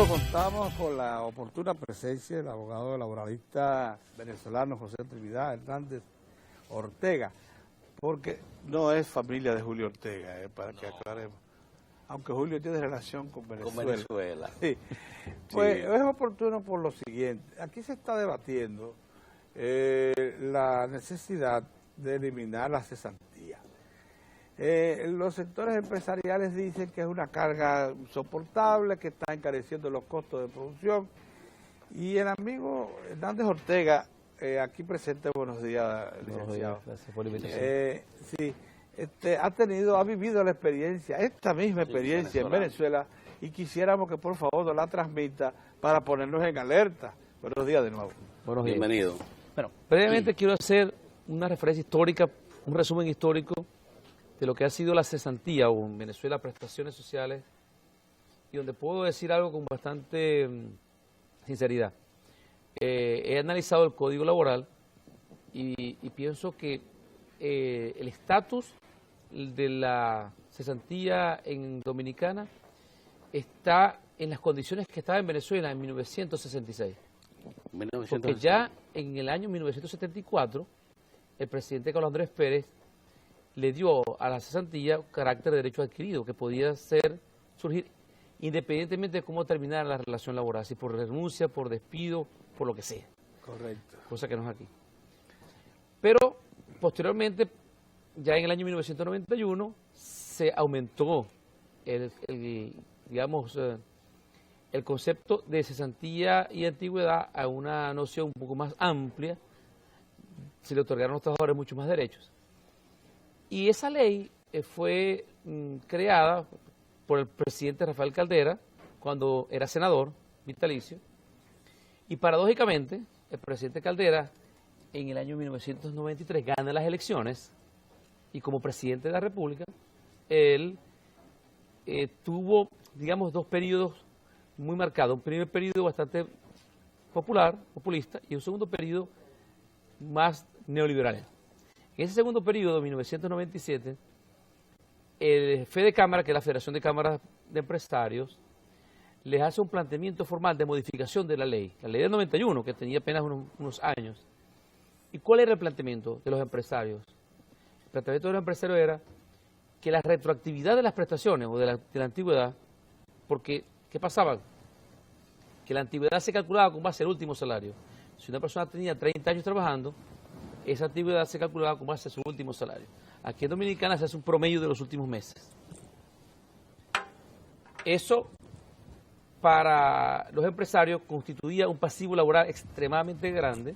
amigos, contamos con la oportuna presencia del abogado laboralista venezolano José Trinidad Hernández Ortega, porque no es familia de Julio Ortega, para que aclaremos, aunque Julio tiene relación con Venezuela. Sí. Pues sí. Es oportuno por lo siguiente, aquí se está debatiendo la necesidad de eliminar la cesantía. Los sectores empresariales dicen que es una carga insoportable, que está encareciendo los costos de producción. Y el amigo Hernández Ortega, aquí presente, buenos días, licenciado. Gracias por la invitación. Sí, ha vivido la experiencia, esta misma experiencia en Venezuela, y quisiéramos que por favor nos la transmita para ponernos en alerta. Buenos días de nuevo. Buenos días. Bienvenido. Bueno, brevemente quiero hacer una referencia histórica, un resumen histórico de lo que ha sido la cesantía o en Venezuela prestaciones sociales, y donde puedo decir algo con bastante sinceridad. He analizado el Código Laboral y pienso que el estatus de la cesantía en Dominicana está en las condiciones que estaba en Venezuela en 1966. Porque ya en el año 1974, el presidente Carlos Andrés Pérez le dio a la cesantía carácter de derecho adquirido, que podía surgir independientemente de cómo terminara la relación laboral, si por renuncia, por despido, por lo que sea. Correcto. Cosa que no es aquí. Pero posteriormente, ya en el año 1991, se aumentó el concepto de cesantía y antigüedad a una noción un poco más amplia. Se le otorgaron a los trabajadores muchos más derechos. Y esa ley fue creada por el presidente Rafael Caldera cuando era senador vitalicio, y paradójicamente el presidente Caldera en el año 1993 gana las elecciones, y como presidente de la República él tuvo, digamos, dos periodos muy marcados: un primer periodo bastante populista, y un segundo periodo más neoliberal. En ese segundo periodo, 1997, el FEDECámara, que es la Federación de Cámaras de Empresarios, les hace un planteamiento formal de modificación de la ley del 91, que tenía apenas unos años. ¿Y cuál era el planteamiento de los empresarios? El planteamiento de los empresarios era que la retroactividad de las prestaciones o de la antigüedad, porque, ¿qué pasaba? Que la antigüedad se calculaba con base al último salario. Si una persona tenía 30 años trabajando, esa antigüedad se calculaba con base a su último salario. Aquí en Dominicana se hace un promedio de los últimos meses. Eso, para los empresarios, constituía un pasivo laboral extremadamente grande,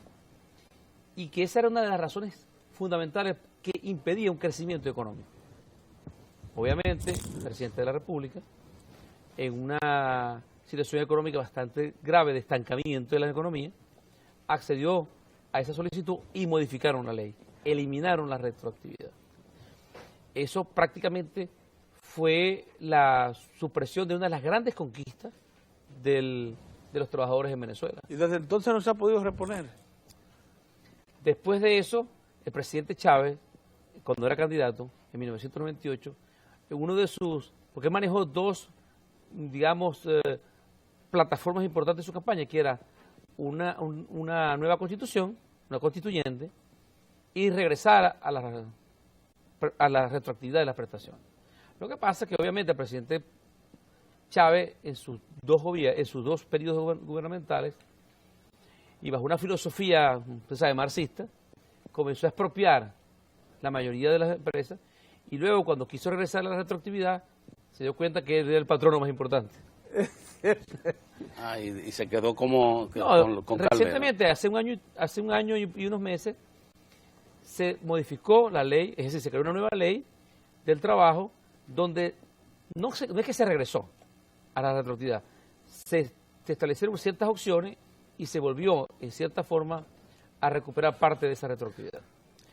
y que esa era una de las razones fundamentales que impedía un crecimiento económico. Obviamente, el presidente de la República, en una situación económica bastante grave de estancamiento de la economía, accedió a esa solicitud y modificaron la ley, eliminaron la retroactividad. Eso prácticamente fue la supresión de una de las grandes conquistas de los trabajadores en Venezuela. Y desde entonces no se ha podido reponer. Después de eso, el presidente Chávez, cuando era candidato, en 1998, uno de porque manejó dos, digamos, plataformas importantes de su campaña, que era una nueva constitución, una constituyente, y regresar a la retroactividad de las prestaciones. Lo que pasa es que obviamente el presidente Chávez en sus dos periodos gubernamentales, y bajo una filosofía, usted sabe, marxista, comenzó a expropiar la mayoría de las empresas, y luego cuando quiso regresar a la retroactividad se dio cuenta que él era el patrono más importante. Y se quedó como con recientemente, hace un año y unos meses, se modificó la ley, es decir, se creó una nueva ley del trabajo donde no es que se regresó a la retroactividad, se establecieron ciertas opciones y se volvió, en cierta forma, a recuperar parte de esa retroactividad.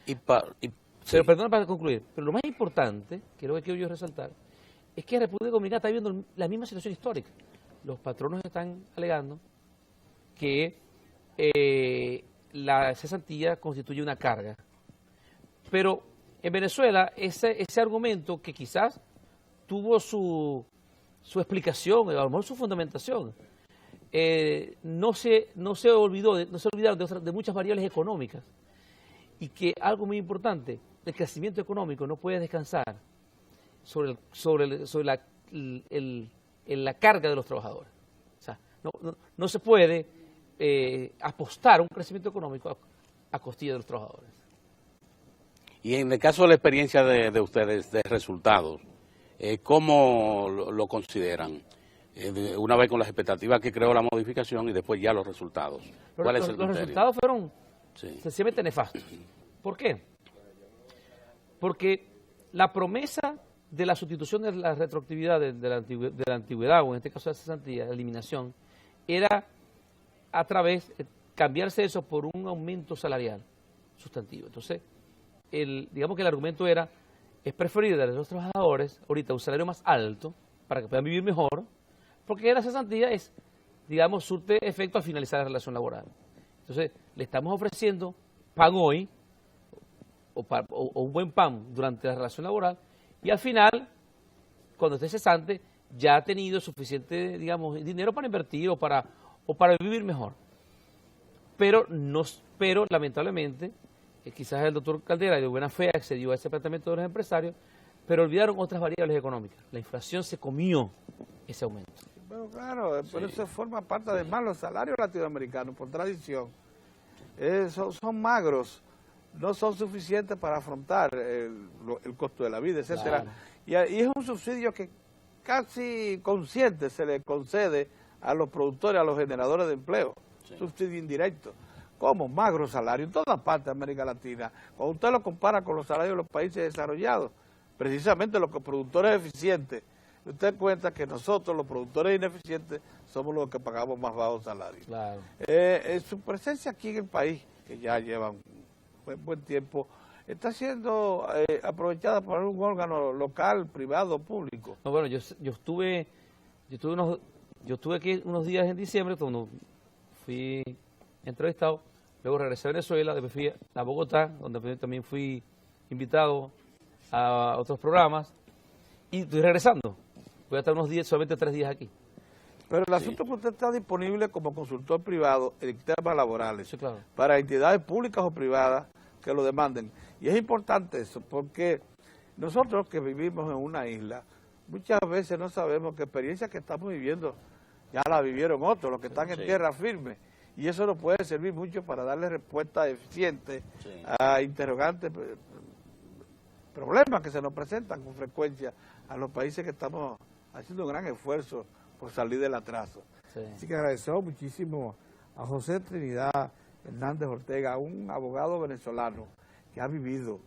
Pero perdón para concluir, pero lo más importante, que es lo que quiero yo resaltar, es que la República Dominicana está viviendo la misma situación histórica. Los patronos están alegando que la cesantía constituye una carga. Pero en Venezuela ese argumento, que quizás tuvo su explicación, a lo mejor su fundamentación, no se olvidaron de muchas variables económicas y que algo muy importante, el crecimiento económico no puede descansar sobre la carga de los trabajadores. O sea, no se puede apostar a un crecimiento económico a costilla de los trabajadores. Y en el caso de la experiencia de ustedes, de resultados, ¿cómo lo consideran? Una vez con las expectativas que creó la modificación y después ya los resultados. ¿Cuál es el criterio? Los resultados fueron sencillamente nefastos. ¿Por qué? Porque la promesa de la sustitución de la retroactividad de la antigüedad, o en este caso de la cesantía, la eliminación, era a través de cambiarse eso por un aumento salarial sustantivo. Entonces, digamos que el argumento era, es preferible darle a los trabajadores ahorita un salario más alto para que puedan vivir mejor, porque la cesantía es, digamos, surte efecto al finalizar la relación laboral. Entonces, le estamos ofreciendo pan hoy, o un buen pan durante la relación laboral, y al final, cuando esté cesante, ya ha tenido suficiente, digamos, dinero para invertir o para vivir mejor. Pero lamentablemente, quizás el doctor Caldera de buena fe accedió a ese planteamiento de los empresarios, pero olvidaron otras variables económicas. La inflación se comió ese aumento. Bueno, claro, pero eso forma parte además, los salarios latinoamericanos, por tradición, son magros, no son suficientes para afrontar el costo de la vida, etcétera. Claro. Y es un subsidio que casi consciente se le concede a los productores, a los generadores de empleo, subsidio indirecto. Como magro salario en toda parte de América Latina. Cuando usted lo compara con los salarios de los países desarrollados, precisamente los productores eficientes, usted cuenta que nosotros, los productores ineficientes, somos los que pagamos más bajos salarios. Claro. Su presencia aquí en el país, que ya lleva un buen tiempo, está siendo aprovechada por un órgano local, privado, público. No, bueno, yo estuve aquí unos días en diciembre, cuando fui entrevistado, luego regresé a Venezuela, después fui a Bogotá, donde también fui invitado a otros programas, y estoy regresando. Voy a estar solamente 3 días aquí. Pero el asunto es que usted está disponible como consultor privado en temas laborales, sí, claro, para entidades públicas o privadas que lo demanden. Y es importante eso, porque nosotros que vivimos en una isla, muchas veces no sabemos que experiencias que estamos viviendo ya la vivieron otros, los que están en tierra firme. Y eso nos puede servir mucho para darle respuesta eficiente a interrogantes, problemas que se nos presentan con frecuencia a los países que estamos haciendo un gran esfuerzo por salir del atraso. Así que agradecemos muchísimo a José Trinidad Hernández Ortega, un abogado venezolano que ha vivido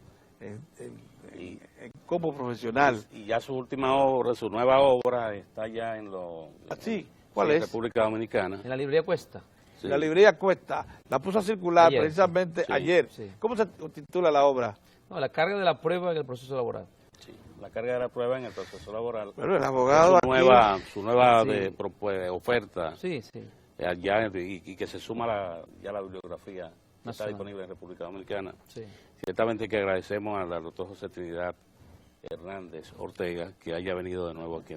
como profesional. Y ya su última obra, su nueva obra está ya en ¿Cuál es? República Dominicana. En la librería Cuesta. Sí. La librería Cuesta, la puso a circular precisamente ayer. Sí. ¿Cómo se titula la obra? No, la carga de la prueba en el proceso laboral. Sí, la carga de la prueba en el proceso laboral. Pero el abogado su nueva oferta. Sí. Allá, y que se suma ya la bibliografía que está disponible en República Dominicana. Sí. Ciertamente que agradecemos al doctor José Trinidad Hernández Ortega que haya venido de nuevo aquí.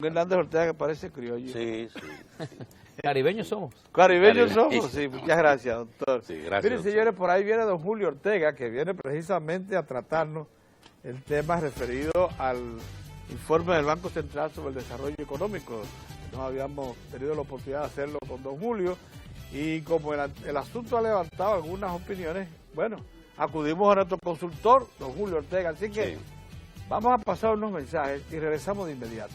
Hernández Ortega que parece criollo. Sí. Caribeños somos. Caribeños somos, sí. Muchas gracias, doctor. Sí, gracias. Miren, señores, por ahí viene don Julio Ortega, que viene precisamente a tratarnos el tema referido al informe del Banco Central sobre el desarrollo económico. No habíamos tenido la oportunidad de hacerlo con don Julio, y como el asunto ha levantado algunas opiniones, bueno, acudimos a nuestro consultor, don Julio Ortega. Así que vamos a pasar unos mensajes y regresamos de inmediato.